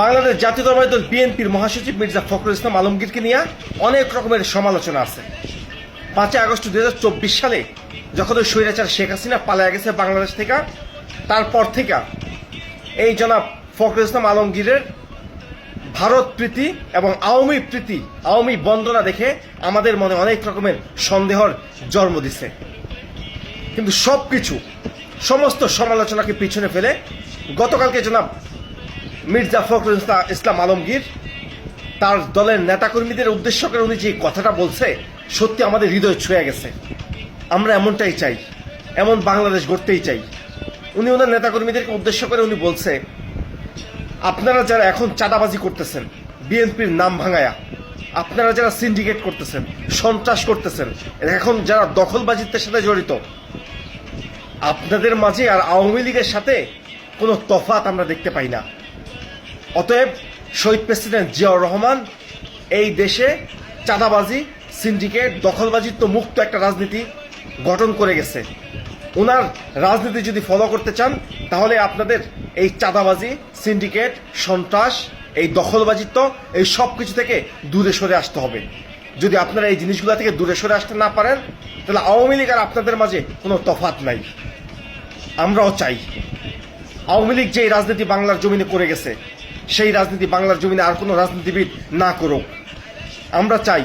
বাংলাদেশ জাতীয়তাবাদী দল বিএনপির মহাসচিব মির্জা ফখরুল ইসলাম আলমগীরকে নিয়ে অনেক রকমের সমালোচনা আছে। 5 আগস্ট 2024 সালে যখন ওই স্বৈরাচার শেখ হাসিনা পালিয়ে গেছে বাংলাদেশ থেকে, তারপর থেকে এই জনাব ফখরুল ইসলাম আলমগীরের ভারত প্রীতি এবং আওয়ামী প্রীতি, আওয়ামী বন্দনা দেখে আমাদের মনে অনেক রকমের সন্দেহর জন্ম দিছে। কিন্তু সমস্ত সমালোচনাকে পিছনে ফেলে গতকালকে জনাব মির্জা ফখরুল ইসলাম আলমগীর তার দলের নেতাকর্মীদের উদ্দেশ্য করে উনি যে কথাটা বলছে, সত্যি আমাদের হৃদয় ছুঁয়ে গেছে। আমরা এমনটাই চাই, এমন বাংলাদেশ গড়তেই চাই। উনি ওনার নেতাকর্মীদেরকে উদ্দেশ্য করে উনি বলছে, আপনারা যারা এখন চাঁদাবাজি করতেছেন বিএনপির নাম ভাঙায়া, আপনারা যারা সিন্ডিকেট করতেছেন, সন্ত্রাস করতেছেন, এখন যারা দখলবাজির সাথে জড়িত, আপনাদের মাঝে আর আওয়ামী লীগের সাথে কোনো তফাৎ আমরা দেখতে পাই না। অতএব শহীদ প্রেসিডেন্ট জিয়াউর রহমান এই দেশে চাঁদাবাজি, সিন্ডিকেট, দখলবাজির তো মুক্ত একটা রাজনীতি গঠন করে গেছে। ওনার রাজনীতি যদি ফলো করতে চান তাহলে আপনাদের এই চাঁদাবাজি, সিন্ডিকেট, সন্ত্রাস, এই দখলবাজিত্ব, এই সব কিছু থেকে দূরে সরে আসতে হবে। যদি আপনারা এই জিনিসগুলো থেকে দূরে সরে আসতে না পারেন তাহলে আওয়ামী লীগ আর আপনাদের মাঝে কোনো তফাৎ নাই। আমরাও চাই আওয়ামী লীগ যে রাজনীতি বাংলার জমিনে করে গেছে, সেই রাজনীতি বাংলার জমিনে আর কোনো রাজনীতিবিদ না করুক। আমরা চাই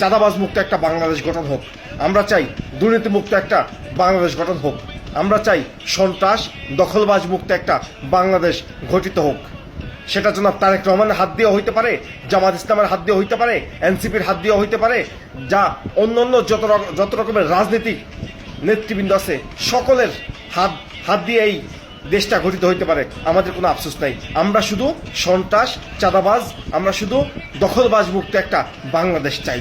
চাঁদাবাজ মুক্ত একটা বাংলাদেশ গঠন হোক। আমরা চাই দুর্নীতি মুক্ত একটা বাংলাদেশ গঠন হোক। আমরা চাই সন্ত্রাস, দখলবাজ মুক্ত একটা বাংলাদেশ গঠিত হোক। সেটা জনাব তারেক রহমানের হাত দিয়ে হইতে পারে, জামাত ইসলামের হাত দিয়ে হইতে পারে, এনসিপির হাত দিয়ে হইতে পারে, যা অন্য যত রকমের রাজনীতিক নেতৃবৃন্দ আছে সকলের হাত দিয়ে এই দেশটা গঠিত হইতে পারে। আমাদের কোনো আফসোস নাই। আমরা শুধু সন্ত্রাস, চাঁদাবাজ, আমরা শুধু দখলবাজ মুক্ত একটা বাংলাদেশ চাই।